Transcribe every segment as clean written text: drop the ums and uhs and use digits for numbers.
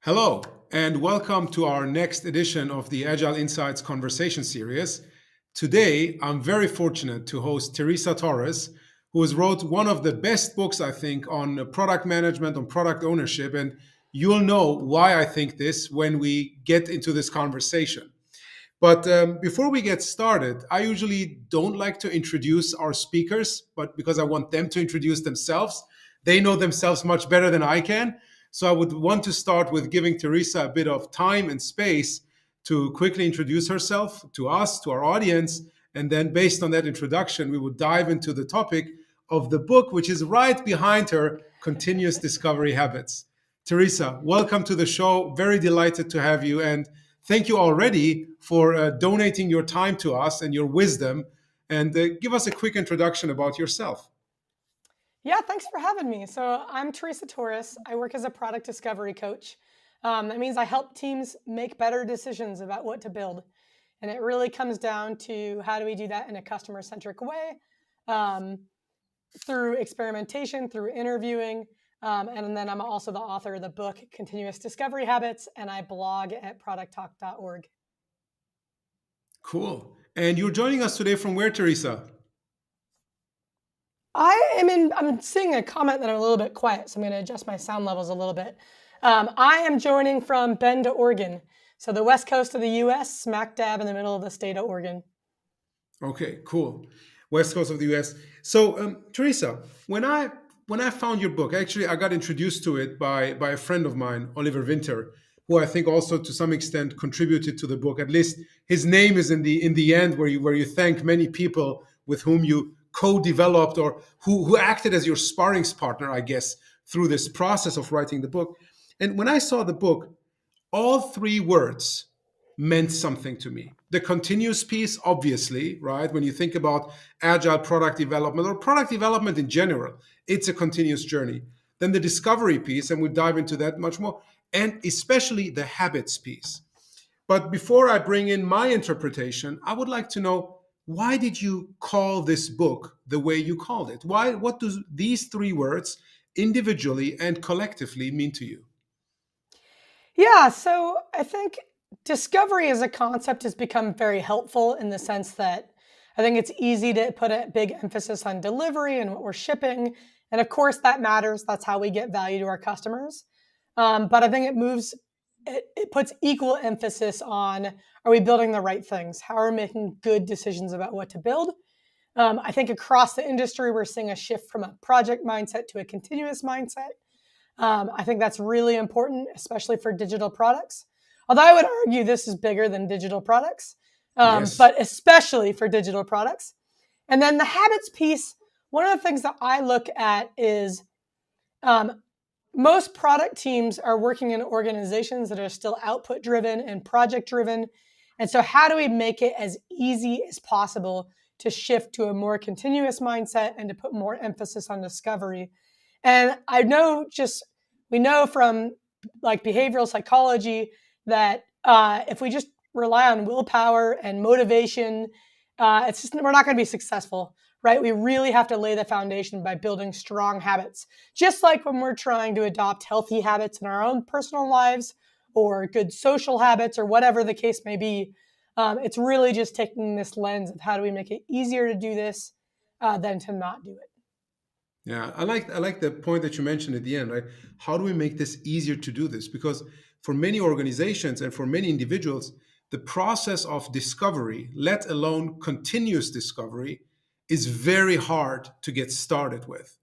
Hello, and welcome to our next edition of the Agile Insights Conversation series. Today, I'm very fortunate to host Teresa Torres, who has wrote one of the best books, I think, on product management, on product ownership. And you'll know why I think this when we get into this conversation. But before we get started, I usually don't like to introduce our speakers, but because I want them to introduce themselves, they know themselves much better than I can. So I would want to start with giving Teresa a bit of time and space to quickly introduce herself to us, to our audience. And then, based on that introduction, we would dive into the topic of the book, which is right behind her, Continuous Discovery Habits. Teresa, welcome to the show. Very delighted to have you. And thank you already for donating your time to us and your wisdom. And give us a quick introduction about yourself. Yeah, thanks for having me. So I'm Teresa Torres. I work as a product discovery coach. That means I help teams make better decisions about what to build. And it really comes down to how do we do that in a customer-centric way, um, through experimentation, through interviewing. And then I'm also the author of the book, Continuous Discovery Habits, and I blog at producttalk.org. Cool. And you're joining us today from where, Teresa? I'm seeing a comment that I'm a little bit quiet, so I'm going to adjust my sound levels a little bit. I am joining from Bend, Oregon. So the west coast of the US, smack dab in the middle of the state of Oregon. Okay, cool. West Coast of the US. So, Teresa, when I found your book, actually, I got introduced to it by a friend of mine, Oliver Winter, who I think also to some extent contributed to the book. At least his name is in the end where you thank many people with whom you co-developed or who acted as your sparring partner, I guess, through this process of writing the book. And when I saw the book, all three words meant something to me. The continuous piece, obviously, right? When you think about agile product development or product development in general, it's a continuous journey. Then the discovery piece, and we'll dive into that much more, and especially the habits piece. But before I bring in my interpretation, I would like to know, why did you call this book the way you called it? What do these three words individually and collectively mean to you? Yeah, so I think discovery as a concept has become very helpful in the sense that I think it's easy to put a big emphasis on delivery and what we're shipping. And of course, that matters. That's how we get value to our customers. But I think it puts equal emphasis on, are we building the right things? How are we making good decisions about what to build? I think across the industry, we're seeing a shift from a project mindset to a continuous mindset. I think that's really important, especially for digital products. Although I would argue this is bigger than digital products, Yes. but especially for digital products. And then the habits piece, one of the things that I look at is um, most product teams are working in organizations that are still output driven and project driven. And so, how do we make it as easy as possible to shift to a more continuous mindset and to put more emphasis on discovery? And we know from like behavioral psychology that if we just rely on willpower and motivation, we're not going to be successful, right? We really have to lay the foundation by building strong habits. Just like when we're trying to adopt healthy habits in our own personal lives or good social habits or whatever the case may be, it's really just taking this lens of how do we make it easier to do this than to not do it. Yeah, I like the point that you mentioned at the end, right? How do we make this easier to do this? Because for many organizations and for many individuals, the process of discovery, let alone continuous discovery, is very hard to get started with.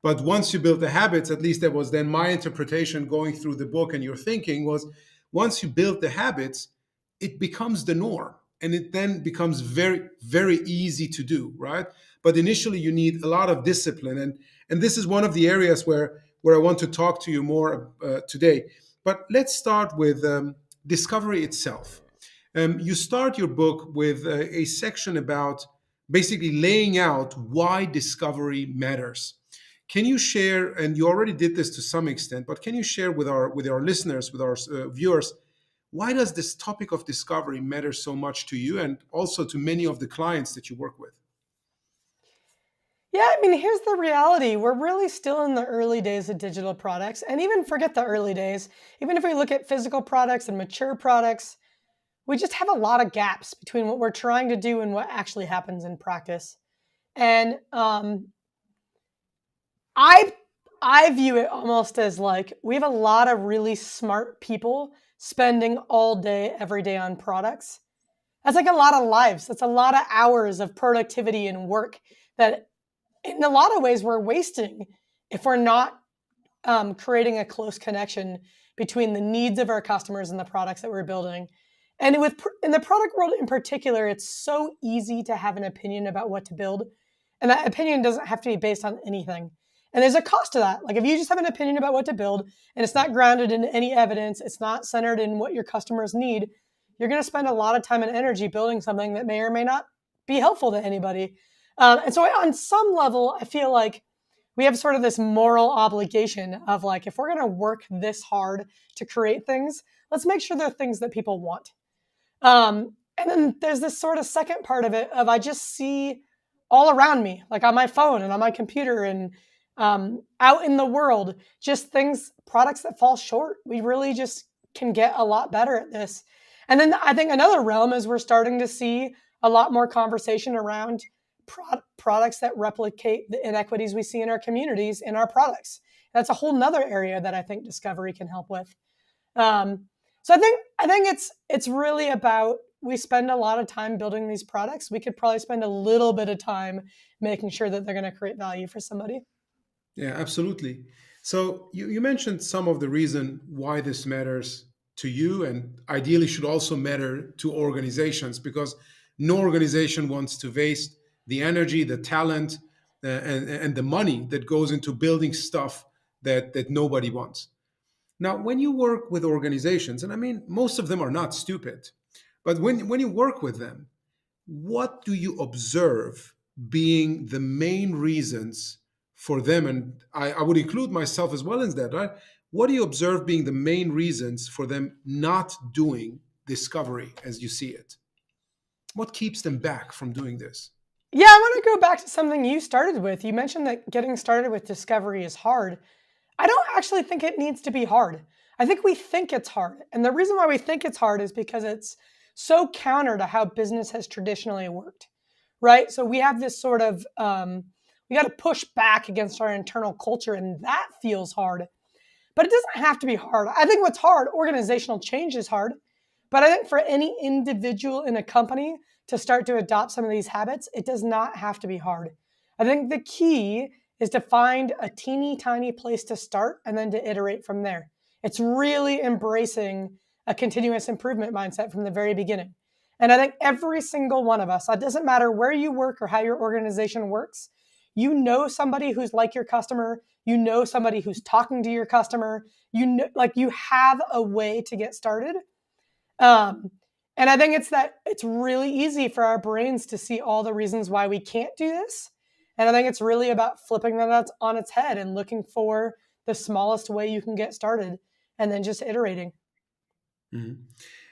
But once you build the habits, at least that was then my interpretation going through the book and your thinking was, once you build the habits, it becomes the norm and it then becomes very, very easy to do, right? But initially you need a lot of discipline. And this is one of the areas where I want to talk to you more today. But let's start with discovery itself. You start your book with a section about basically laying out why discovery matters. Can you share, and you already did this to some extent, but can you share with our listeners, with our viewers, why does this topic of discovery matter so much to you and also to many of the clients that you work with? Yeah, I mean, here's the reality. We're really still in the early days of digital products. And even forget the early days, even if we look at physical products and mature products, we just have a lot of gaps between what we're trying to do and what actually happens in practice. And I I view it almost as like we have a lot of really smart people spending all day, every day on products. That's like a lot of lives. That's a lot of hours of productivity and work that in a lot of ways we're wasting if we're not creating a close connection between the needs of our customers and the products that we're building. And in the product world in particular, it's so easy to have an opinion about what to build, and that opinion doesn't have to be based on anything. And there's a cost to that. Like if you just have an opinion about what to build and it's not grounded in any evidence, it's not centered in what your customers need, you're going to spend a lot of time and energy building something that may or may not be helpful to anybody. And so, on some level, I feel like we have sort of this moral obligation of like, if we're going to work this hard to create things, let's make sure they're things that people want. And then there's this sort of second part of it of I just see all around me, like on my phone and on my computer and out in the world, just things, products that fall short. We really just can get a lot better at this. And then I think another realm is we're starting to see a lot more conversation around products that replicate the inequities we see in our communities in our products. That's a whole nother area that I think discovery can help with. Um, so I think it's really about we spend a lot of time building these products. We could probably spend a little bit of time making sure that they're going to create value for somebody. Yeah, absolutely. So you mentioned some of the reason why this matters to you and ideally should also matter to organizations because no organization wants to waste the energy, the talent, and the money that goes into building stuff that nobody wants. Now, when you work with organizations, and I mean, most of them are not stupid, but when you work with them, what do you observe being the main reasons for them? And I would include myself as well in that, right? What do you observe being the main reasons for them not doing discovery as you see it? What keeps them back from doing this? Yeah, I want to go back to something you started with. You mentioned that getting started with discovery is hard. I don't actually think it needs to be hard. I think we think it's hard. And the reason why we think it's hard is because it's so counter to how business has traditionally worked, right? So we have this sort of, we got to push back against our internal culture, and that feels hard. But it doesn't have to be hard. I think what's hard, organizational change is hard. But I think for any individual in a company to start to adopt some of these habits, it does not have to be hard. I think the key is to find a teeny tiny place to start and then to iterate from there. It's really embracing a continuous improvement mindset from the very beginning. And I think every single one of us, it doesn't matter where you work or how your organization works, you know somebody who's like your customer, you know somebody who's talking to your customer, you know, like you have a way to get started. Um, and I think it's that it's really easy for our brains to see all the reasons why we can't do this. And I think it's really about flipping that on its head and looking for the smallest way you can get started and then just iterating. Mhm.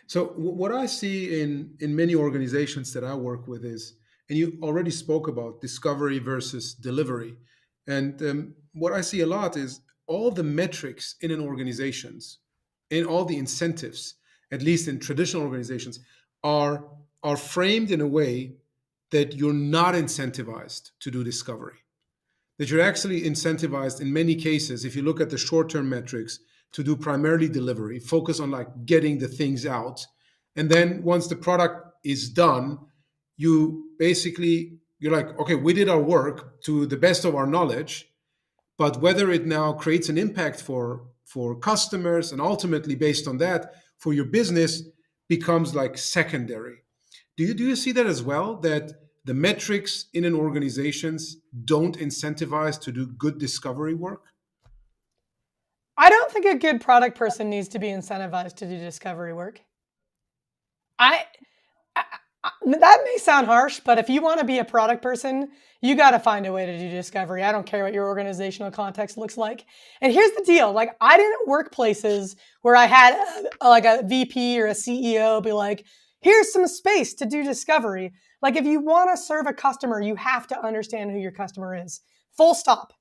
So what I see in many organizations that I work with is, and you already spoke about discovery versus delivery, and what I see a lot is all the metrics in an organizations, in all the incentives, at least in traditional organizations, are are framed in a way that you're not incentivized to do discovery, that you're actually incentivized in many cases, if you look at the short-term metrics, to do primarily delivery, focus on like getting the things out. And then once the product is done, you're like, okay, we did our work to the best of our knowledge, but whether it now creates an impact for customers and ultimately based on that for your business becomes like secondary. Do you see that as well? That the metrics in an organizations don't incentivize to do good discovery work? I don't think a good product person needs to be incentivized to do discovery work. I, that may sound harsh, but if you want to be a product person, you got to find a way to do discovery. I don't care what your organizational context looks like. And here's the deal: like, I didn't work places where I had like a VP or a CEO be like, "Here's some space to do discovery." Like if you want to serve a customer, you have to understand who your customer is. Full stop.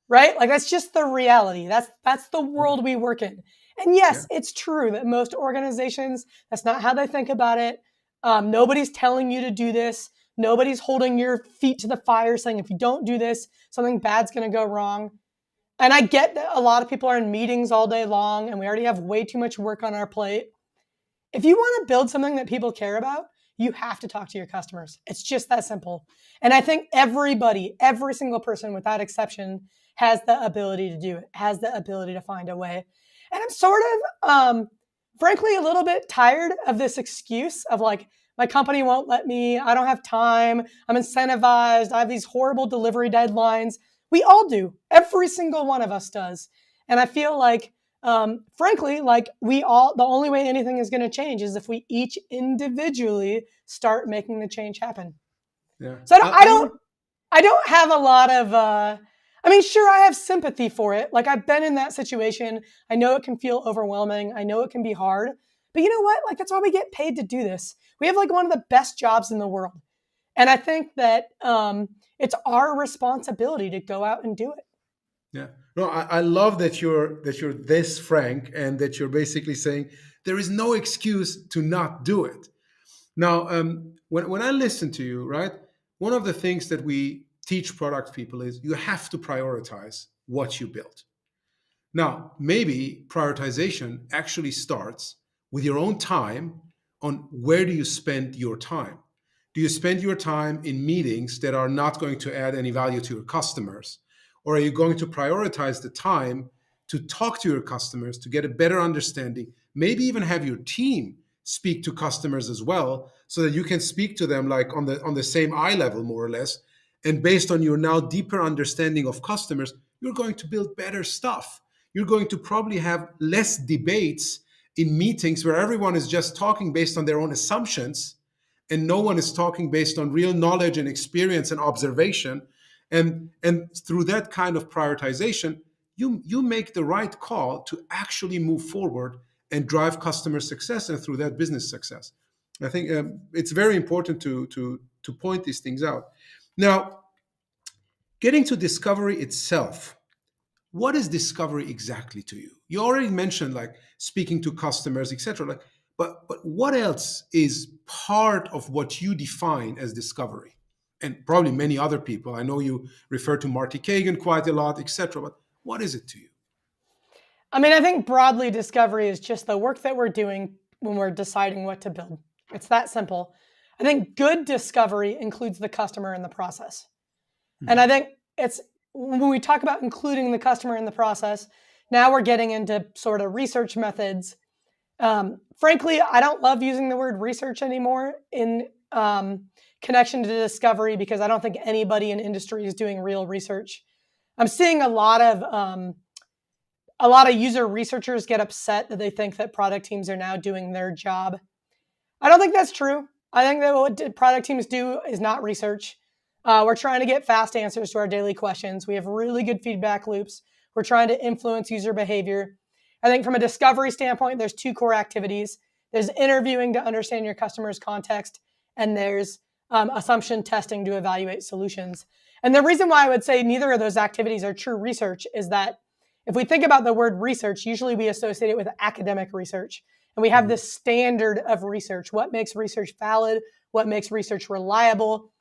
Right? Like that's just the reality. That's the world we work in. And Yeah. yes, it's true that most organizations, that's not how they think about it. Nobody's telling you to do this. Nobody's holding your feet to the fire saying if you don't do this, something bad's going to go wrong. And I get that a lot of people are in meetings all day long and we already have way too much work on our plate. If you want to build something that people care about, you have to talk to your customers. It's just that simple. And I think everybody, every single person without exception, has the ability to do it, has the ability to find a way. And I'm sort of, frankly, a little bit tired of this excuse of like, my company won't let me, I don't have time, I'm incentivized, I have these horrible delivery deadlines. We all do. Every single one of us does. And I feel like frankly, like the only way anything is going to change is if we each individually start making the change happen. Yeah. So I want I don't have a lot of, I mean, sure, I have sympathy for it. Like I've been in that situation. I know it can feel overwhelming. I know it can be hard, but you know what? Like that's why we get paid to do this. We have like one of the best jobs in the world. And I think that it's our responsibility to go out and do it. Yeah. No, I love that you're this frank and that you're basically saying there is no excuse to not do it. Now, when I listen to you, right, one of the things that we teach product people is you have to prioritize what you build. Now, maybe prioritization actually starts with your own time on where do you spend your time? Do you spend your time in meetings that are not going to add any value to your customers? Or are you going to prioritize the time to talk to your customers to get a better understanding? Maybe even have your team speak to customers as well so that you can speak to them like on the same eye level more or less. And based on your now deeper understanding of customers, you're going to build better stuff. You're going to probably have less debates in meetings where everyone is just talking based on their own assumptions and no one is talking based on real knowledge and experience and observation. And through that kind of prioritization, you make the right call to actually move forward and drive customer success and through that business success. I think it's very important to point these things out. Now, getting to discovery itself, what is discovery exactly to you? You already mentioned like speaking to customers, etc. Like, but what else is part of what you define as discovery? And probably many other people. I know you refer to Marty Kagan quite a lot, etc. But what is it to you? I mean, I think broadly, discovery is just the work that we're doing when we're deciding what to build. It's that simple. I think good discovery includes the customer in the process. And I Mhm. think it's when we talk about including the customer in the process, now we're getting into sort of research methods. Frankly, I don't love using the word research anymore in connection to discovery because I don't think anybody in industry is doing real research. I'm seeing a lot of user researchers get upset that they think that product teams are now doing their job. I don't think that's true. I think that what product teams do is not research. We're trying to get fast answers to our daily questions. We have really good feedback loops. We're trying to influence user behavior. I think from a discovery standpoint, there's two core activities. There's interviewing to understand your customer's context, and there's assumption testing to evaluate solutions. And the reason why I would say neither of those activities are true research is that if we think about the word research, usually we associate it with academic research. And we have Mhm. this standard of research. What makes research valid? What makes research reliable?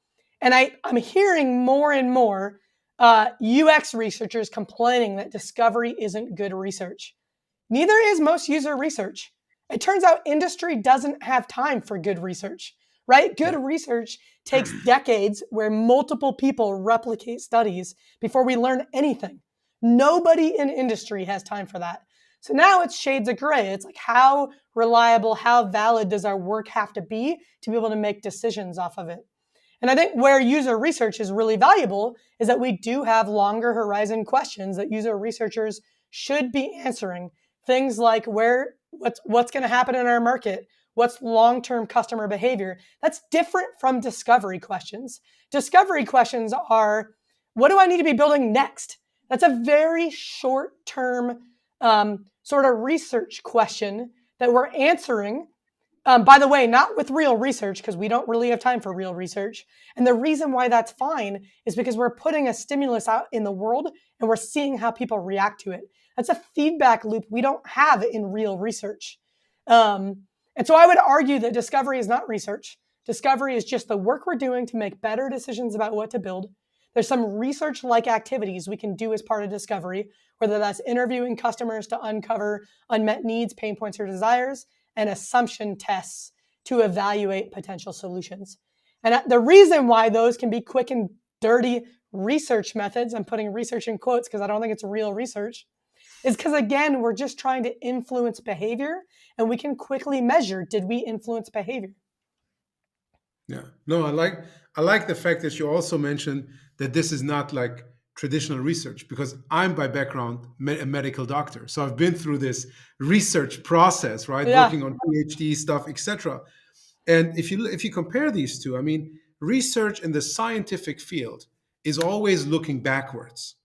And I'm hearing more and more UX researchers complaining that discovery isn't good research. Neither is most user research. It turns out industry doesn't have time for good research, right? Good Yeah. research takes decades where multiple people replicate studies before we learn anything. Nobody in industry has time for that. So now it's shades of gray. It's like how reliable, how valid does our work have to be be able to make decisions off of it? And I think where user research is really valuable is that we do have longer horizon questions that user researchers should be answering. Things like what's going to happen in our market, what's long-term customer behavior. That's different from discovery questions. Discovery questions are, what do I need to be building next? That's a very short-term sort of research question that we're answering By the way, not with real research, because we don't really have time for real research. And the reason why that's fine is because we're putting a stimulus out in the world and we're seeing how people react to it. That's a feedback loop we don't have in real research. And so I would argue that discovery is not research. Discovery is just the work we're doing to make better decisions about what to build. There's some research-like activities we can do as part of discovery, whether that's interviewing customers to uncover unmet needs, pain points, or desires, and assumption tests to evaluate potential solutions. And the reason why those can be quick and dirty research methods, I'm putting research in quotes because I don't think it's real research, is because, again, we're just trying to influence behavior, and we can quickly measure, did we influence behavior? Yeah. No, I like the fact that you also mentioned that this is not like traditional research, because I'm by background a medical doctor. So I've been through this research process, right? Yeah, Working on PhD stuff, etc. And if you compare these two, I mean, research in the scientific field is always looking backwards.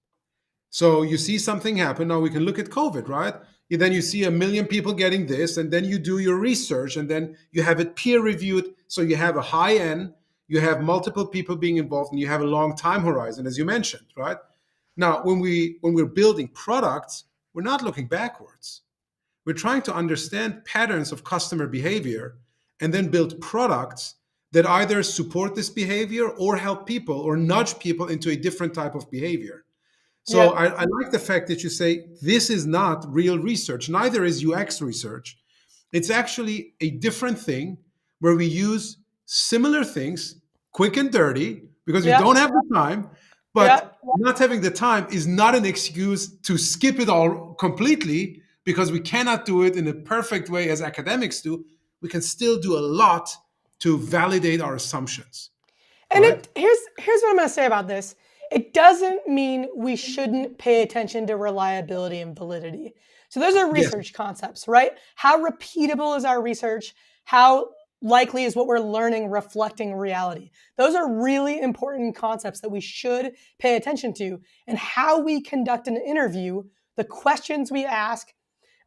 So you see something happen. Now we can look at COVID, right? Then you see a million people getting this, and then you do your research, and then you have it peer reviewed. So you have a high end, you have multiple people being involved, and you have a long time horizon, as you mentioned, right? Now, when we're building products, we're not looking backwards. We're trying to understand patterns of customer behavior and then build products that either support this behavior or help people or nudge people into a different type of behavior. So yep, I like the fact that you say this is not real research, neither is UX research. It's actually a different thing where we use similar things, quick and dirty, because we yep, don't have the time. But yep. not having the time is not an excuse to skip it all completely, because we cannot do it in a perfect way as academics do. We can still do a lot to validate our assumptions, And right? here's what I'm going to say about this. It doesn't mean we shouldn't pay attention to reliability and validity. So those are Yes. research concepts, right? How repeatable is our research? How likely is what we're learning reflecting reality? Those are really important concepts that we should pay attention to. And how we conduct an interview, the questions we ask,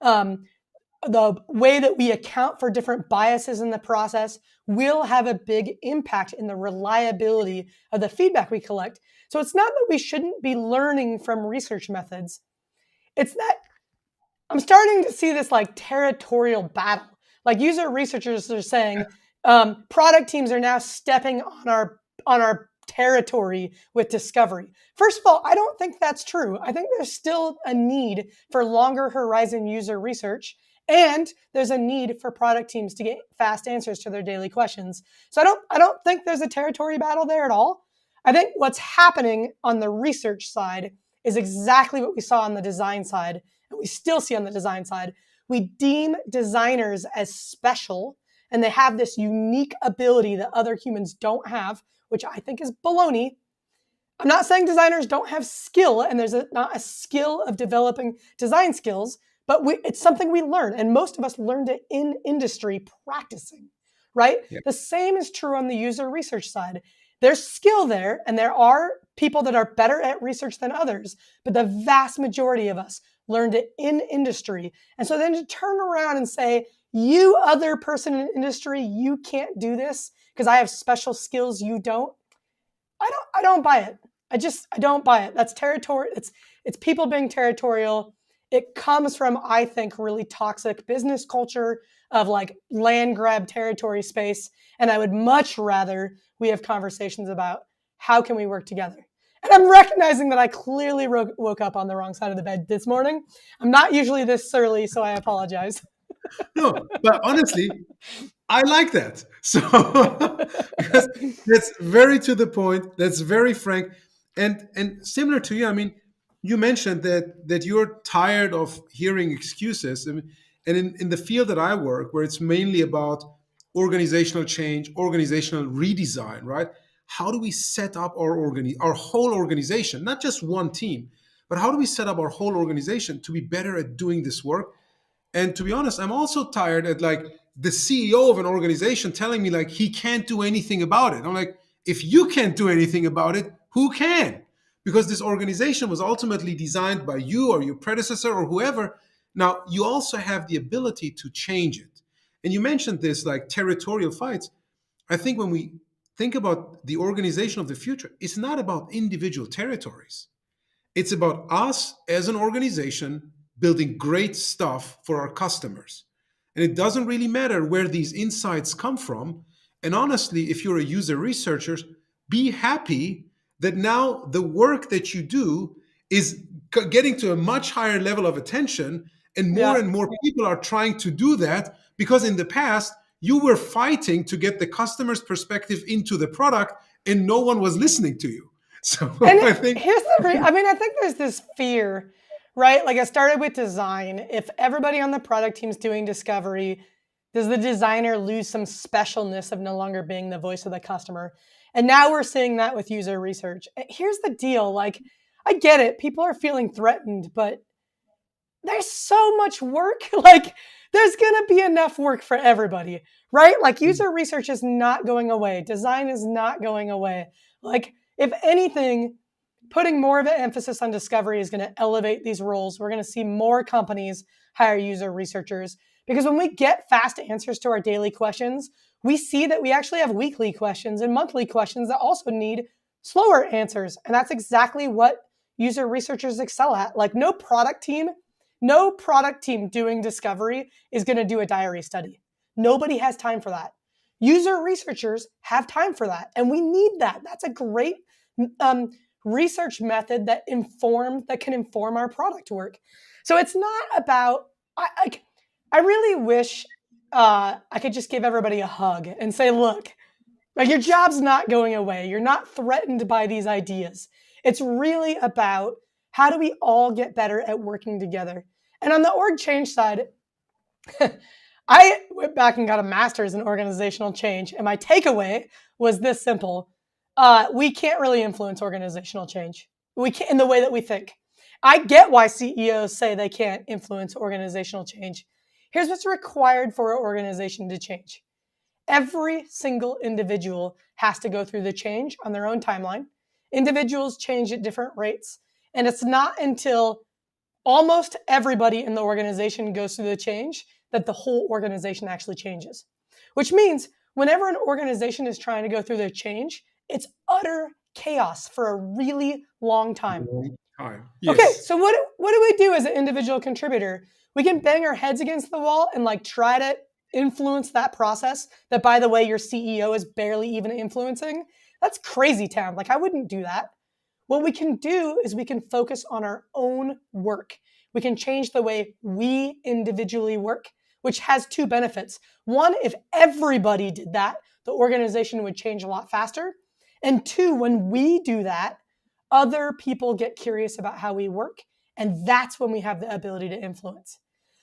um, the way that we account for different biases in the process will have a big impact in the reliability of the feedback we collect. So it's not that we shouldn't be learning from research methods. It's that I'm starting to see this like territorial battle. Like user researchers are saying, product teams are now stepping on our territory with discovery. First of all, I don't think that's true. I think there's still a need for longer horizon user research, and there's a need for product teams to get fast answers to their daily questions. So I don't think there's a territory battle there at all. I think what's happening on the research side is exactly what we saw on the design side, and we still see on the design side. We deem designers as special, and they have this unique ability that other humans don't have, which I think is baloney. I'm not saying designers don't have skill, and there's not a skill of developing design skills, but it's something we learn, and most of us learned it in industry practicing, right? Yeah. The same is true on the user research side. There's skill there, and there are people that are better at research than others, but the vast majority of us learned it in industry. And so then to turn around and say, you other person in industry, you can't do this because I have special skills you don't. I don't buy it. I don't buy it. That's territory. It's people being territorial. It comes from, I think, really toxic business culture of like land grab territory space. And I would much rather we have conversations about how can we work together. And I'm recognizing that I clearly woke up on the wrong side of the bed this morning. I'm not usually this surly, so I apologize. No, but honestly, I like that. So because that's very to the point, that's very frank, and similar to you. I mean, you mentioned that you're tired of hearing excuses. I mean, and in the field that I work, where it's mainly about organizational change, organizational redesign, right? How do we set up our whole organization, not just one team, but how do we set up our whole organization to be better at doing this work? And to be honest, I'm also tired at like the CEO of an organization telling me like he can't do anything about it. I'm like, if you can't do anything about it, who can? Because this organization was ultimately designed by you or your predecessor or whoever. Now, you also have the ability to change it. And you mentioned this like territorial fights. I think when we think about the organization of the future, it's not about individual territories. It's about us as an organization building great stuff for our customers. And it doesn't really matter where these insights come from. And honestly, if you're a user researcher, be happy that now the work that you do is getting to a much higher level of attention, Yeah. and more people are trying to do that, because in the past you were fighting to get the customer's perspective into the product and no one was listening to you. So And I think here's I mean, I think there's this fear, right? Like, it started with design. If everybody on the product team's doing discovery, does the designer lose some specialness of no longer being the voice of the customer? And now we're seeing that with user research. Here's the deal. Like, I get it. People are feeling threatened, but there's so much work. Like, there's going to be enough work for everybody, right? Like, user research is not going away. Design is not going away. Like, if anything, putting more of an emphasis on discovery is going to elevate these roles. We're going to see more companies hire user researchers, because when we get fast answers to our daily questions, we see that we actually have weekly questions and monthly questions that also need slower answers. And that's exactly what user researchers excel at. Like, no product team doing discovery is going to do a diary study. Nobody has time for that. User researchers have time for that, and we need that. That's a great research method that can inform our product work. So it's not about I really wish I could just give everybody a hug and say, look, like, your job's not going away. You're not threatened by these ideas. It's really about how do we all get better at working together. And on the org change side, I went back and got a master's in organizational change, and my takeaway was this simple: we can't really influence organizational change. We can't in the way that we think. I get why CEOs say they can't influence organizational change. Here's what's required for an organization to change. Every single individual has to go through the change on their own timeline. Individuals change at different rates. And it's not until almost everybody in the organization goes through the change that the whole organization actually changes. Which means whenever an organization is trying to go through the change, it's utter chaos for a really long time. long time. Okay, Yes. so what do we do as an individual contributor? We can bang our heads against the wall and like try to influence that process that, by the way, your CEO is barely even influencing. That's crazy town. Like, I wouldn't do that. What we can do is we can focus on our own work. We can change the way we individually work, which has two benefits. One, if everybody did that, the organization would change a lot faster. And two, when we do that, other people get curious about how we work. And that's when we have the ability to influence.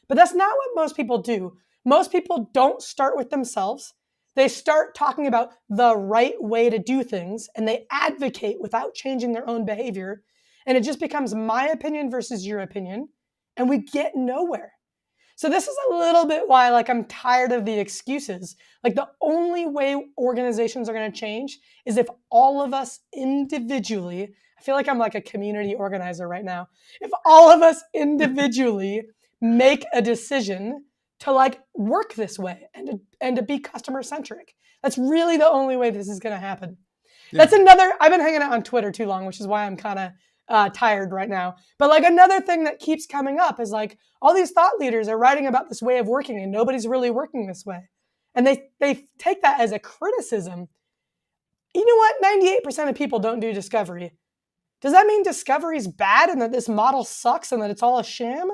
But that's not what most people do. Most people don't start with themselves. They start talking about the right way to do things, and they advocate without changing their own behavior. And it just becomes my opinion versus your opinion, and we get nowhere. So this is a little bit why, like, I'm tired of the excuses. Like, the only way organizations are going to change is if all of us individually, I feel like I'm like a community organizer right now. If all of us individually make a decision to like work this way and to be customer centric. That's really the only way this is going to happen. Yeah. That's another, I've been hanging out on Twitter too long, which is why I'm kind of tired right now. But like, another thing that keeps coming up is like, all these thought leaders are writing about this way of working and nobody's really working this way. And they take that as a criticism. You know what? 98% of people don't do discovery. Does that mean discovery is bad and that this model sucks and that it's all a sham?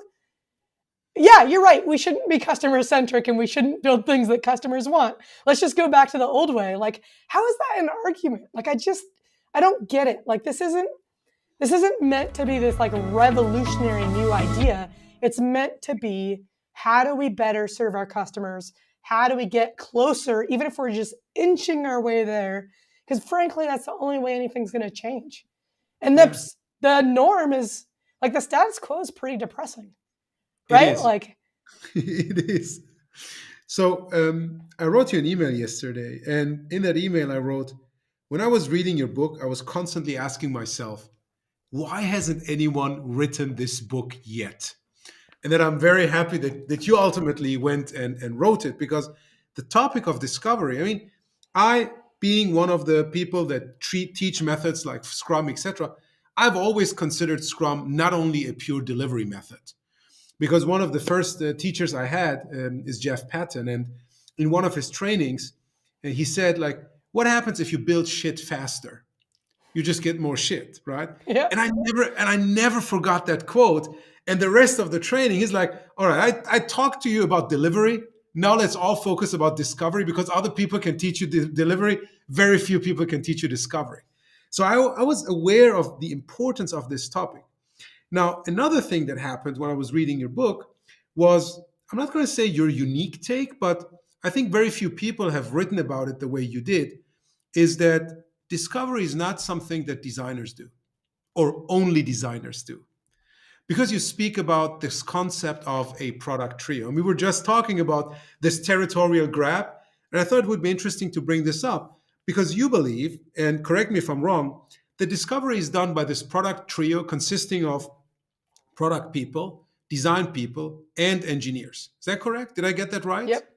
Yeah, you're right. We shouldn't be customer centric and we shouldn't build things that customers want. Let's just go back to the old way. Like, how is that an argument? Like, I don't get it. Like, this isn't meant to be this like revolutionary new idea. It's meant to be, how do we better serve our customers? How do we get closer, even if we're just inching our way there? Because frankly, that's the only way anything's going to change. And Yeah. the norm is like, the status quo is pretty depressing, It right? is. Like, It is. So I wrote you an email yesterday, and in that email I wrote, when I was reading your book, I was constantly asking myself, why hasn't anyone written this book yet? and that I'm very happy that you ultimately went and wrote it, because the topic of discovery, I mean, I, being one of the people that teach methods like Scrum, etc., I've always considered Scrum not only a pure delivery method, because one of the first teachers I had is Jeff Patton, and in one of his trainings, he said, like, what happens if you build shit faster? You just get more shit, right? Yeah. And I never forgot that quote. And the rest of the training, he's like, all right, I talked to you about delivery. Now let's all focus about discovery, because other people can teach you delivery. Very few people can teach you discovery. So I was aware of the importance of this topic. Now, another thing that happened when I was reading your book was, I'm not going to say your unique take, but I think very few people have written about it the way you did, is that discovery is not something that designers do, or only designers do. Because you speak about this concept of a product trio. And we were just talking about this territorial grab. And I thought it would be interesting to bring this up because you believe, and correct me if I'm wrong, the discovery is done by this product trio consisting of product people, design people, and engineers. Is that correct? Did I get that right? Yep.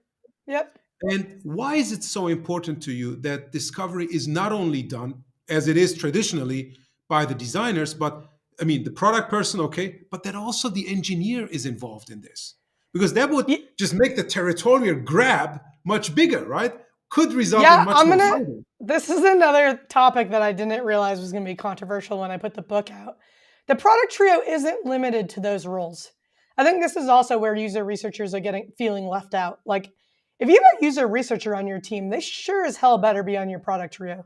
Yep. And why is it so important to you that discovery is not only done as it is traditionally by the designers, but I mean, the product person, okay, but that also the engineer is involved in this? Because that would Ye- just make the territorial grab much bigger, right? Could result in Yeah, much more fighting. this is another topic that I didn't realize was going to be controversial when I put the book out. The product trio isn't limited to those roles. I think this is also where user researchers are feeling left out. Like, if you have a user researcher on your team, they sure as hell better be on your product trio.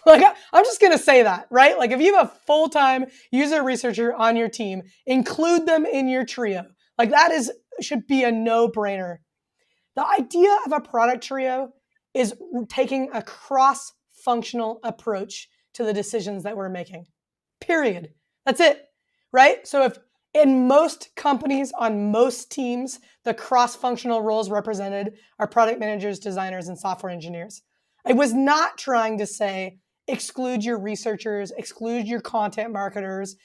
Like, I'm just going to say that, right? Like, if you have a full-time user researcher on your team, include them in your trio. Like, should be a no-brainer. The idea of a product trio is taking a cross-functional approach to the decisions that we're making. Period. That's it, right? So if in most companies, on most teams, the cross-functional roles represented are product managers, designers, and software engineers. I was not trying to say exclude your researchers, exclude your content marketers,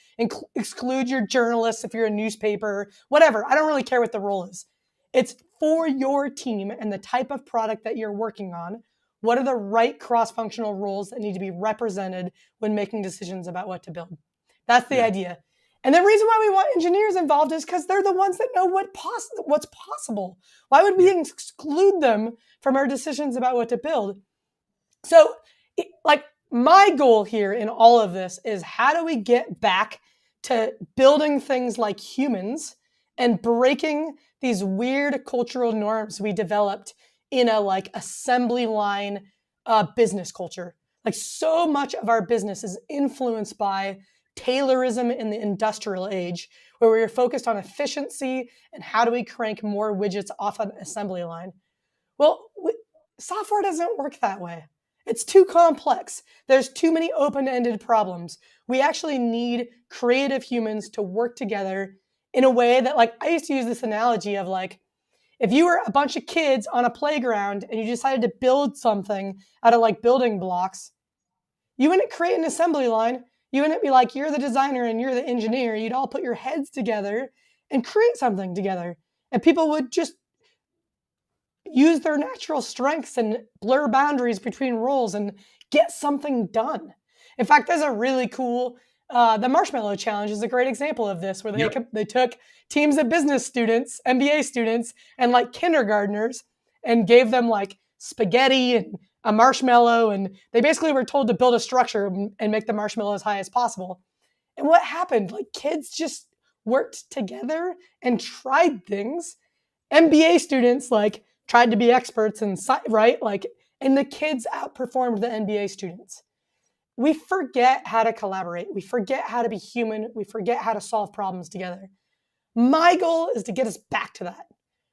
exclude your journalists if you're a newspaper, whatever. I don't really care what the role is. It's for your team and the type of product that you're working on. What are the right cross-functional roles that need to be represented when making decisions about what to build? That's the Yeah. idea. And the reason why we want engineers involved is because they're the ones that know what's possible. Why would we Yeah. exclude them from our decisions about what to build? So, like, my goal here in all of this is how do we get back to building things like humans and breaking these weird cultural norms we developed in a like assembly line business culture. Like, so much of our business is influenced by Taylorism in the industrial age, where we are focused on efficiency and how do we crank more widgets off an assembly line. Well, software doesn't work that way. It's too complex. There's too many open-ended problems. We actually need creative humans to work together in a way that, like, I used to use this analogy of like, if you were a bunch of kids on a playground and you decided to build something out of like building blocks, you wouldn't create an assembly line. You wouldn't be like, you're the designer and you're the engineer. You'd all put your heads together and create something together. And people would just use their natural strengths and blur boundaries between roles and get something done. In fact, there's a really cool, the Marshmallow Challenge is a great example of this, where Yep. they took teams of business students, MBA students, and like kindergartners and gave them like spaghetti and a marshmallow. And they basically were told to build a structure and make the marshmallow as high as possible. And what happened? Like, kids just worked together and tried things. MBA students like tried to be experts and right, like, and the kids outperformed the MBA students. We forget how to collaborate. We forget how to be human. We forget how to solve problems together. My goal is to get us back to that.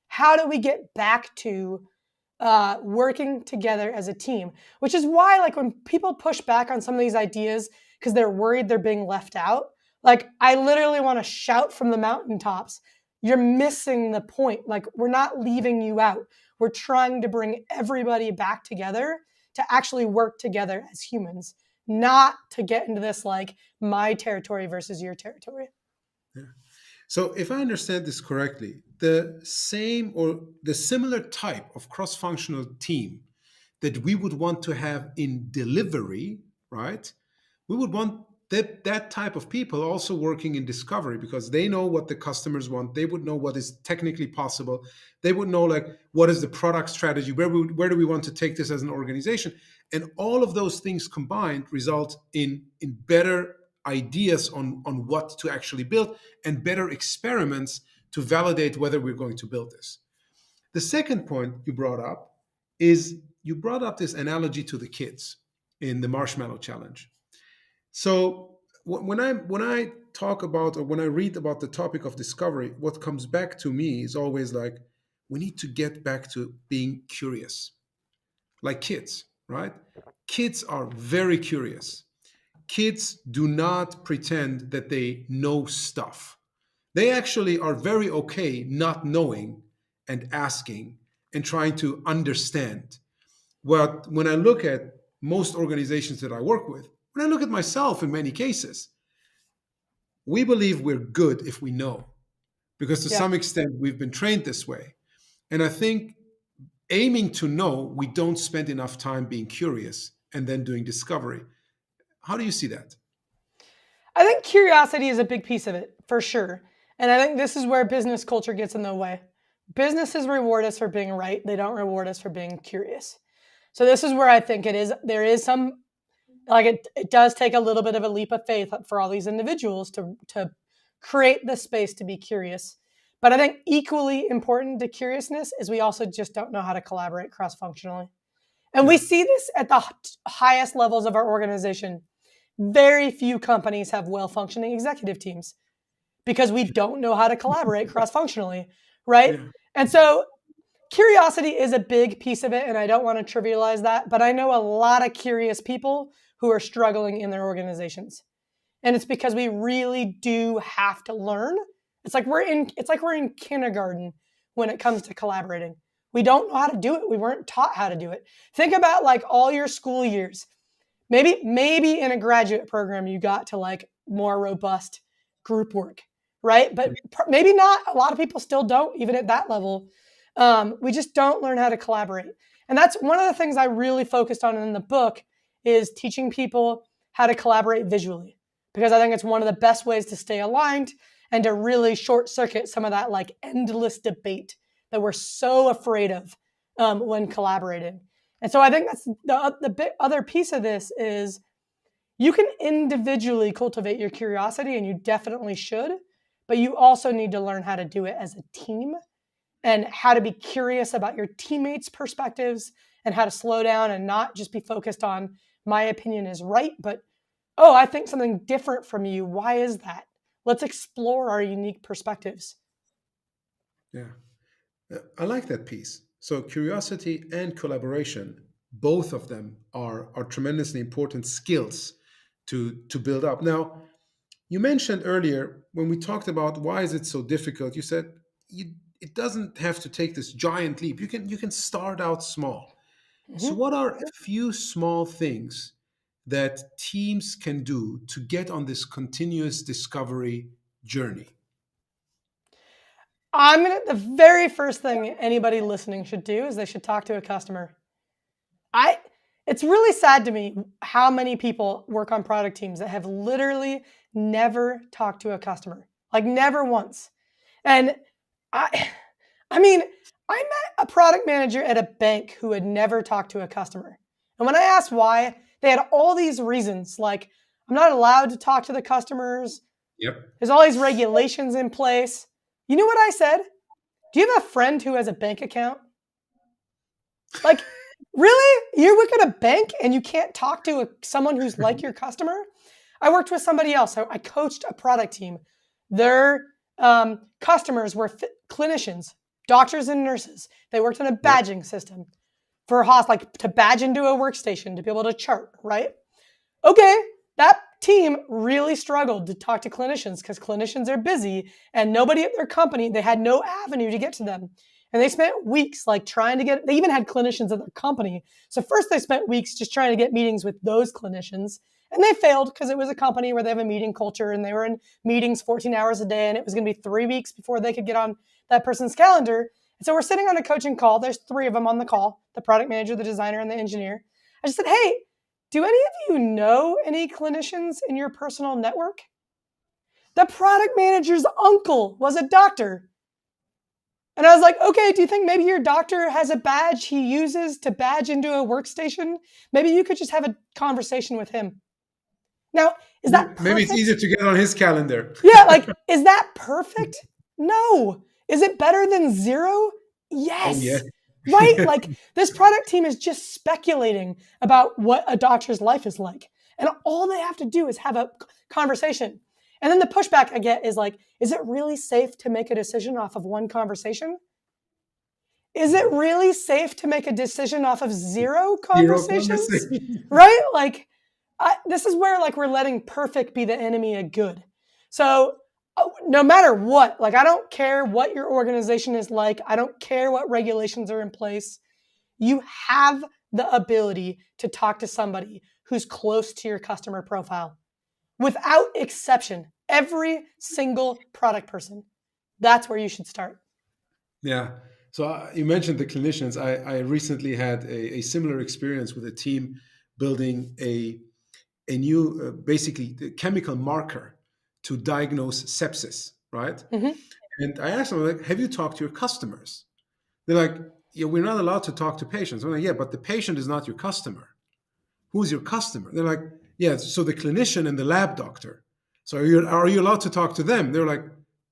How do we get back to working together as a team? Which is why, like, when people push back on some of these ideas because they're worried they're being left out, like, I literally want to shout from the mountaintops, you're missing the point. Like, we're not leaving you out. We're trying to bring everybody back together to actually work together as humans, not to get into this like my territory versus your territory. Yeah. So if I understand this correctly, the same or the similar type of cross-functional team that we would want to have in delivery, right? We would want that type of people also working in discovery because they know what the customers want. They would know what is technically possible. They would know like what is the product strategy, where do we want to take this as an organization, and all of those things combined result in better ideas on what to actually build and better experiments to validate whether we're going to build this. The second point you brought up is you brought up this analogy to the kids in the marshmallow challenge. So when I talk about or when I read about the topic of discovery, what comes back to me is always like we need to get back to being curious, like kids, right? Kids are very curious. Kids do not pretend that they know stuff. They actually are very okay not knowing and asking and trying to understand. But when I look at most organizations that I work with, when I look at myself in many cases, we believe we're good if we know, because to Yeah. some extent we've been trained this way. And I think aiming to know, we don't spend enough time being curious and then doing discovery. How do you see that? I think curiosity is a big piece of it, for sure. And I think this is where business culture gets in the way. Businesses reward us for being right, they don't reward us for being curious. So this is where I think there is some, like it does take a little bit of a leap of faith for all these individuals to create the space to be curious. But I think equally important to curiousness is we also just don't know how to collaborate cross-functionally. And Yeah. we see this at the highest levels of our organization. Very few companies have well-functioning executive teams because we don't know how to collaborate cross-functionally, right? Yeah. And so curiosity is a big piece of it, and I don't want to trivialize that, but I know a lot of curious people who are struggling in their organizations. And it's because we really do have to learn. It's like we're in kindergarten when it comes to collaborating. We don't know how to do it. We weren't taught how to do it. Think about like all your school years. Maybe in a graduate program you got to like more robust group work, right? But maybe not. A lot of people still don't, even at that level. We just don't learn how to collaborate, and that's one of the things I really focused on in the book is teaching people how to collaborate visually, because I think it's one of the best ways to stay aligned and to really short circuit some of that like endless debate that we're so afraid of when collaborating. And so I think that's the other piece of this is you can individually cultivate your curiosity, and you definitely should, but you also need to learn how to do it as a team and how to be curious about your teammates' perspectives and how to slow down and not just be focused on my opinion is right, but oh, I think something different from you. Why is that? Let's explore our unique perspectives. Yeah. I like that piece. So curiosity and collaboration, both of them are tremendously important skills to build up. Now, you mentioned earlier when we talked about why is it so difficult, you said it doesn't have to take this giant leap. You can start out small. So Mhm. what are a few small things that teams can do to get on this continuous discovery journey? The very first thing anybody listening should do is they should talk to a customer. I It's really sad to me how many people work on product teams that have literally never talked to a customer. Like never once. And I I mean, I met a product manager at a bank who had never talked to a customer. And when I asked why, they had all these reasons like I'm not allowed to talk to the customers. Yep. There's all these regulations in place. You know what I said? Do you have a friend who has a bank account? Like, really? You work at a bank and you can't talk to someone who's like your customer? I worked with somebody else. I coached a product team. Their customers were clinicians, doctors and nurses. They worked on a Yep. badging system for like to badge into a workstation to be able to chart, right? Okay, that team really struggled to talk to clinicians because clinicians are busy and nobody at their company, they had no avenue to get to them. And they spent weeks like trying to they even had clinicians at their company. So first they spent weeks just trying to get meetings with those clinicians. And they failed because it was a company where they have a meeting culture and they were in meetings 14 hours a day, and it was going to be 3 weeks before they could get on that person's calendar. And so we're sitting on a coaching call. There's 3 of them on the call, the product manager, the designer, and the engineer. I just said, hey, do any of you know any clinicians in your personal network? The product manager's uncle was a doctor. And I was like, okay, do you think maybe your doctor has a badge he uses to badge into a workstation? Maybe you could just have a conversation with him. Now, is that Maybe it's perfect? easier to get on his calendar. Yeah, like, is that perfect? No. Is it better than zero? Oh yeah. Yes. Right? Like, this product team is just speculating about what a doctor's life is like. And all they have to do is have a conversation. And then the pushback I get is like, is it really safe to make a decision off of one conversation? Is it really safe to make a decision off of 0 Zero conversations? conversation. Right? Like, this is where like we're letting perfect be the enemy of good. So no matter what, like I don't care what your organization is like. I don't care what regulations are in place. You have the ability to talk to somebody who's close to your customer profile. Without exception, every single product person. That's where you should start. Yeah. So you mentioned the clinicians. I recently had a similar experience with a team building a new, basically, the chemical marker to diagnose sepsis, right? Mm-hmm. And I asked them, like, have you talked to your customers? They're like, yeah, we're not allowed to talk to patients. I'm like, yeah, but the patient is not your customer. Who's your customer? They're like, yeah, so the clinician and the lab doctor. So are you allowed to talk to them? They're like,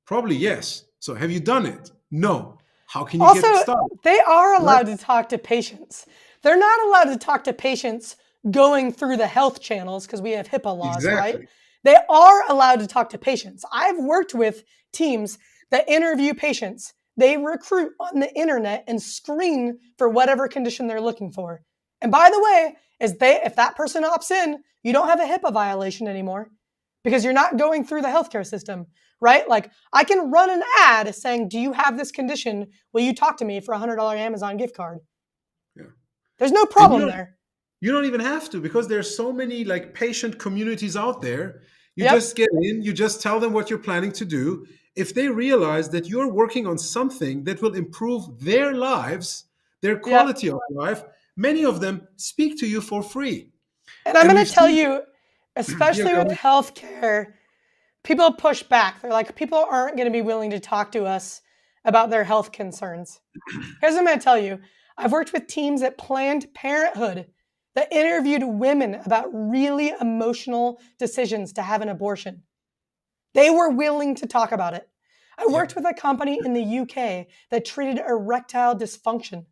probably yes. So have you done it? No. How can you Also, get started? they are Right? allowed to talk to patients. They're not allowed to talk to patients going through the health channels because we have HIPAA laws, right? Exactly. They are allowed to talk to patients. I've worked with teams that interview patients. They recruit on the internet and screen for whatever condition they're looking for. And by the way, if that person opts in, you don't have a HIPAA violation anymore because you're not going through the healthcare system, right? Like I can run an ad saying, do you have this condition? Will you talk to me for a $100 Amazon gift card? Yeah. There's no And you problem don't there. you don't even have to, because there's so many like patient communities out there. You Yep. just get in, you just tell them what you're planning to do. If they realize that you're working on something that will improve their lives, their Yep. quality of life, many of them speak to you for free. And I'm And going we've to tell seen, you, yeah, especially go with ahead. healthcare, people push back. They're like, people aren't going to be willing to talk to us about their health concerns. Here's what I'm going to tell you. I've worked with teams at Planned Parenthood that interviewed women about really emotional decisions to have an abortion. They were willing to talk about it. I Yeah. worked with a company in the UK that treated erectile dysfunction.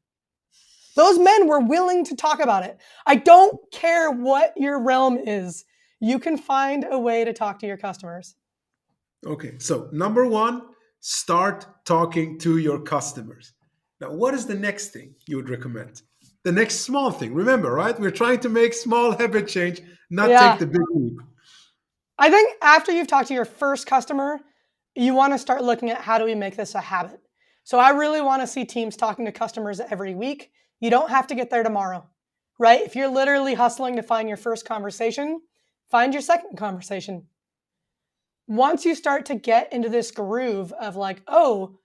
Those men were willing to talk about it. I don't care what your realm is. You can find a way to talk to your customers. Okay. So number one, start talking to your customers. Now, what is the next thing you would recommend? The next small thing. Remember, right? We're trying to make small habit change, not take Yeah. the big leap. I think after you've talked to your first customer, you want to start looking at how do we make this a habit. So I really want to see teams talking to customers every week. You don't have to get there tomorrow, right? If you're literally hustling to find your first conversation, find your second conversation. Once you start to get into this groove of like, oh,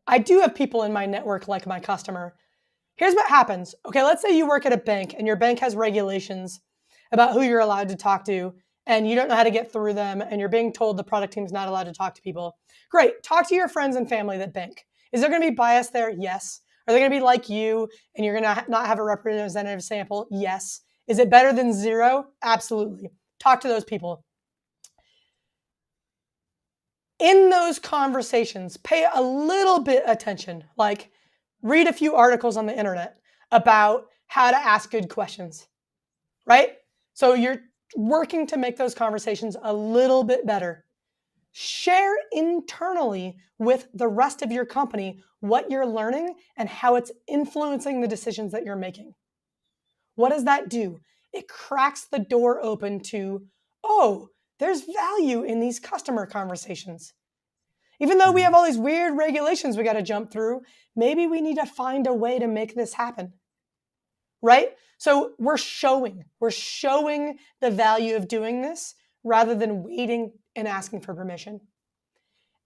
I do have people in my network like my customer. Here's what happens. Okay, let's say you work at a bank and your bank has regulations about who you're allowed to talk to and you don't know how to get through them and you're being told the product team's not allowed to talk to people. Great. Talk to your friends and family that bank. Is there going to be bias there? Yes. Are they going to be like you and you're going to not have a representative sample? Yes. Is it better than zero? Absolutely. Talk to those people. In those conversations, pay a little bit attention, like read a few articles on the internet about how to ask good questions, right? So you're working to make those conversations a little bit better. Share internally with the rest of your company what you're learning and how it's influencing the decisions that you're making. What does that do? It cracks the door open to, oh, there's value in these customer conversations. Even though we Mhm. have all these weird regulations we got to jump through, maybe we need to find a way to make this happen. right? So we're showing the value of doing this rather than waiting and asking for permission.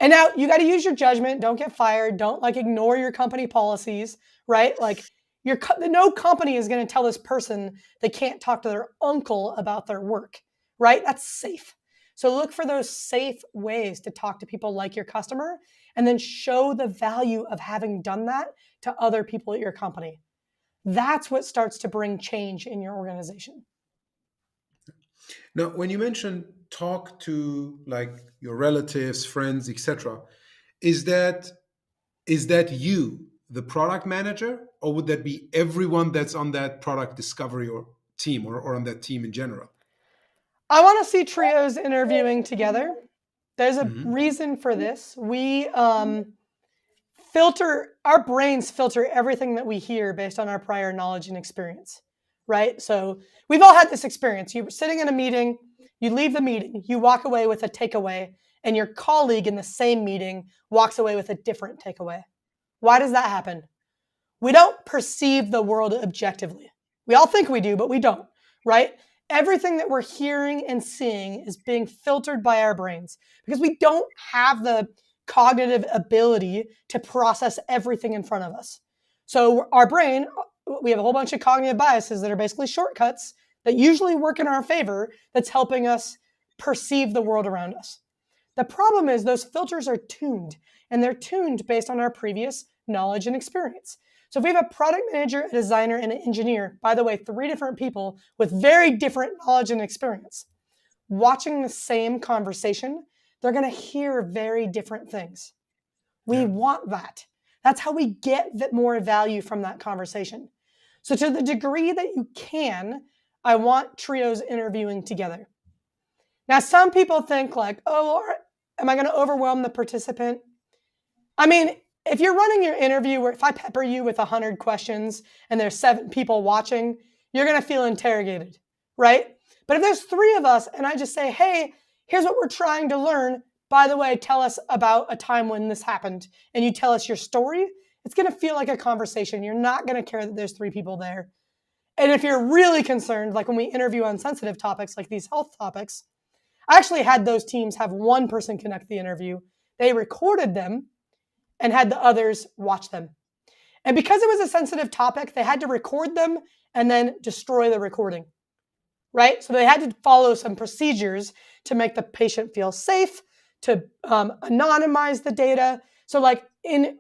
And now you got to use your judgment. Don't get fired. Don't like ignore your company policies, right? Like no company is going to tell this person they can't talk to their uncle about their work, right? That's safe. So look for those safe ways to talk to people like your customer and then show the value of having done that to other people at your company. That's what starts to bring change in your organization. Now, when you mention talk to like your relatives, friends, etc., is that is that you, the product manager, or would that be everyone that's on that product discovery or team or on that team in general? I want to see trios interviewing together. There's a Hmm. reason for this. We our brains filter everything that we hear based on our prior knowledge and experience, right? So we've all had this experience. You're sitting in a meeting, you leave the meeting, you walk away with a takeaway, and your colleague in the same meeting walks away with a different takeaway. Why does that happen? We don't perceive the world objectively. We all think we do, but we don't, right? Everything that we're hearing and seeing is being filtered by our brains because we don't have the cognitive ability to process everything in front of us. So our brain, we have a whole bunch of cognitive biases that are basically shortcuts that usually work in our favor that's helping us perceive the world around us. The problem is those filters are tuned, and they're tuned based on our previous knowledge and experience. So if we have a product manager, a designer, and an engineer, by the way, 3 different people with very different knowledge and experience, watching the same conversation, they're going to hear very different things. We Yeah. want that. That's how we get more value from that conversation. So to the degree that you can, I want trios interviewing together. Now, some people think like, oh, am I going to overwhelm the participant? I mean, if you're running your interview where if I pepper you with 100 questions and there's 7 people watching, you're going to feel interrogated, right? But if there's 3 of us and I just say, hey, here's what we're trying to learn. By the way, tell us about a time when this happened, and you tell us your story, it's going to feel like a conversation. You're not going to care that there's 3 people there. And if you're really concerned, like when we interview on sensitive topics like these health topics, I actually had those teams have one person conduct the interview. They recorded them and had the others watch them. And because it was a sensitive topic, they had to record them and then destroy the recording, right? So they had to follow some procedures to make the patient feel safe, to anonymize the data. So like in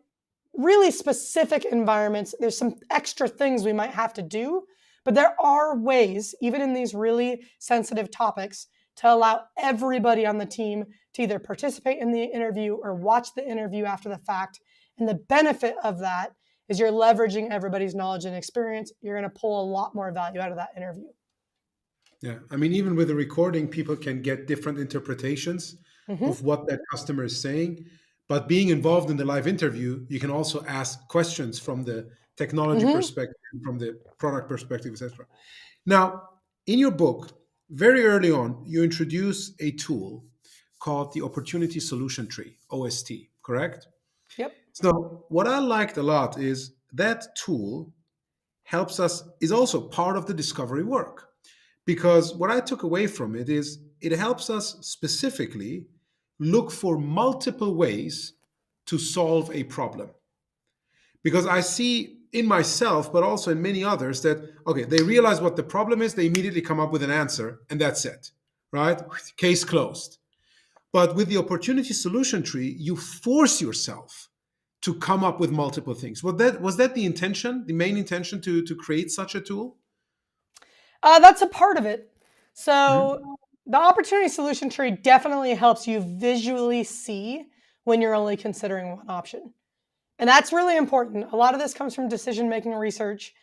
really specific environments, there's some extra things we might have to do, but there are ways, even in these really sensitive topics, to allow everybody on the team to either participate in the interview or watch the interview after the fact. And the benefit of that is you're leveraging everybody's knowledge and experience. You're going to pull a lot more value out of that interview. Yeah. I mean, even with the recording, people can get different interpretations Mm-hmm. of what that customer is saying. But being involved in the live interview, you can also ask questions from the technology Mm-hmm. perspective, from the product perspective, etc. Now, in your book, very early on, you introduce a tool called the Opportunity Solution Tree, OST, correct? Yep. So, what I liked a lot is that tool helps us, is also part of the discovery work. Because what I took away from it is it helps us specifically look for multiple ways to solve a problem. Because I see in myself, but also in many others, that, okay, they realize what the problem is, they immediately come up with an answer, and that's it, right? Case closed. But with the opportunity solution tree, you force yourself to come up with multiple things. Was that the intention, the main intention to create such a tool? That's a part of it. So Mhm. the opportunity solution tree definitely helps you visually see when you're only considering one option. And that's really important. A lot of this comes from decision making research.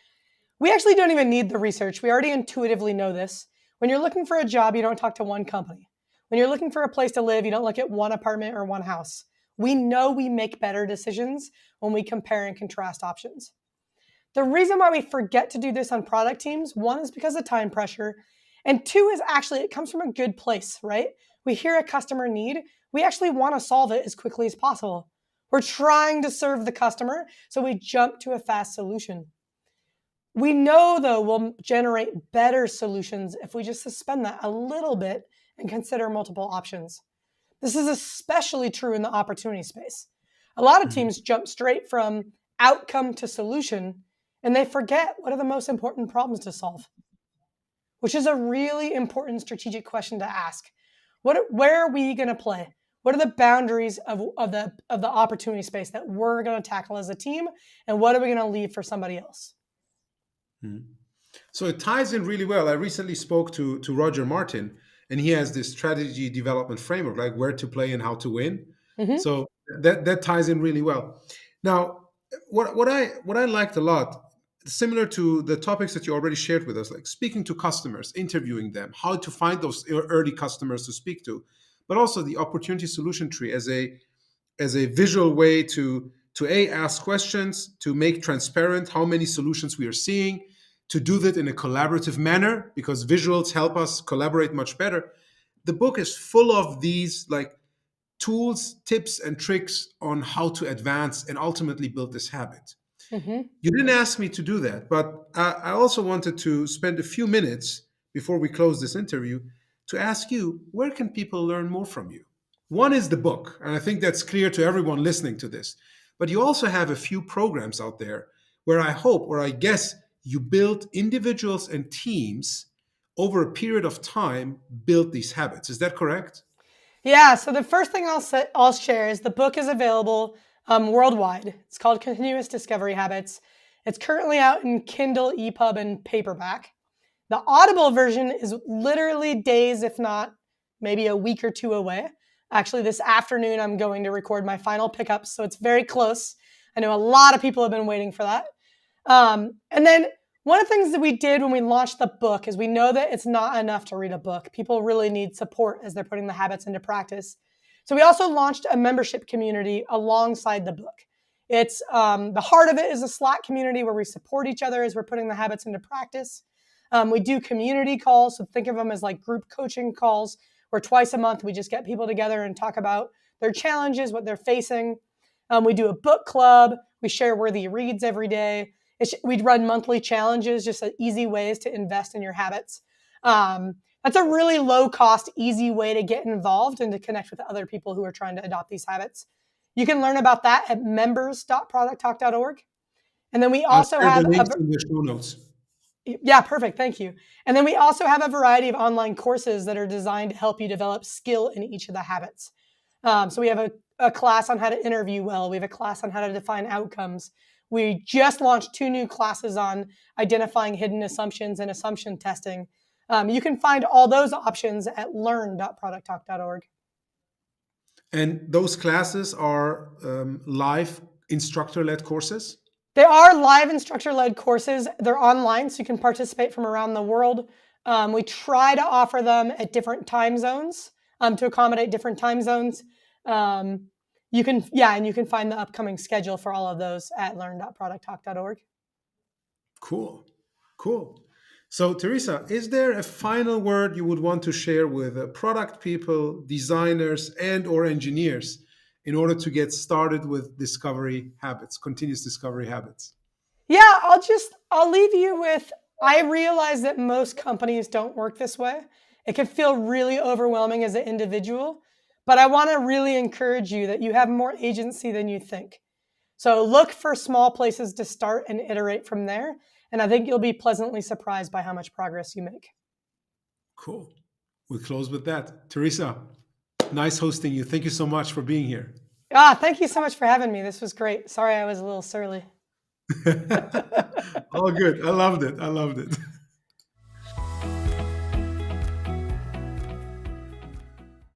We actually don't even need the research. We already intuitively know this. When you're looking for a job, you don't talk to one company. When you're looking for a place to live, you don't look at one apartment or one house. We know we make better decisions when we compare and contrast options. The reason why we forget to do this on product teams, one is because of time pressure, and 2 is actually it comes from a good place, right? We hear a customer need, we actually want to solve it as quickly as possible. We're trying to serve the customer, so we jump to a fast solution. We know, though, we'll generate better solutions if we just suspend that a little bit and consider multiple options. This is especially true in the opportunity space. A lot of Mhm. teams jump straight from outcome to solution, and they forget what are the most important problems to solve, which is a really important strategic question to ask. Where are we going to play? What are the boundaries of the opportunity space that we're going to tackle as a team, and what are we going to leave for somebody else? Mhm. So it ties in really well. I recently spoke to Roger Martin, and he has this strategy development framework, like where to play and how to win. Mm-hmm. So that ties in really well. Now, what I liked a lot, similar to the topics that you already shared with us, like speaking to customers, interviewing them, how to find those early customers to speak to, but also the opportunity solution tree as a visual way to ask questions, to make transparent how many solutions we are seeing, to do that in a collaborative manner because visuals help us collaborate much better. The book is full of these like tools, tips, and tricks on how to advance and ultimately build this habit. Mm-hmm. You didn't ask me to do that, but I also wanted to spend a few minutes before we close this interview to ask you, where can people learn more from you? One is the book, and I think that's clear to everyone listening to this. But you also have a few programs out there where I hope, or I guess, you build individuals and teams over a period of time, build these habits. Is that correct? Yeah. So the first thing I'll share is the book is available worldwide. It's called Continuous Discovery Habits. It's currently out in Kindle, EPUB, and paperback. The Audible version is literally days, if not maybe a week or two away. Actually, this afternoon, I'm going to record my final pickups, so it's very close. I know a lot of people have been waiting for that. And then one of the things that we did when we launched the book is we know that it's not enough to read a book. People really need support as they're putting the habits into practice. So we also launched a membership community alongside the book. It's the heart of it is a Slack community where we support each other as we're putting the habits into practice. We do community calls, so think of them as like group coaching calls, where twice a month we just get people together and talk about their challenges, what they're facing. We do a book club. We share worthy reads every day. We'd run monthly challenges, just easy ways to invest in your habits. That's a really low cost, easy way to get involved and to connect with other people who are trying to adopt these habits. You can learn about that at members.producttalk.org. And then we I'll also share the have links in the show notes. yeah, perfect. Thank you. And then we also have a variety of online courses that are designed to help you develop skill in each of the habits. So we have a class on how to interview well. We have a class on how to define outcomes. We just launched 2 new classes on identifying hidden assumptions and assumption testing. You can find all those options at learn.producttalk.org. And those classes are live instructor led courses. They are live instructor-led courses. They're online, so you can participate from around the world. We try to offer them at different time zones to accommodate different time zones. You can, yeah, and you can find the upcoming schedule for all of those at learn.producttalk.org. Cool. Cool. So, Teresa, is there a final word you would want to share with product people, designers, and or engineers in order to get started with discovery habits, continuous discovery habits? Yeah, I'll leave you with I realize that most companies don't work this way. It can feel really overwhelming as an individual, but I want to really encourage you that you have more agency than you think. So look for small places to start and iterate from there. And I think you'll be pleasantly surprised by how much progress you make. Cool. We close with that. Teresa, nice hosting you. Thank you so much for being here. Thank you so much for having me. This was great. Sorry I was a little surly. All good. I loved it. I loved it.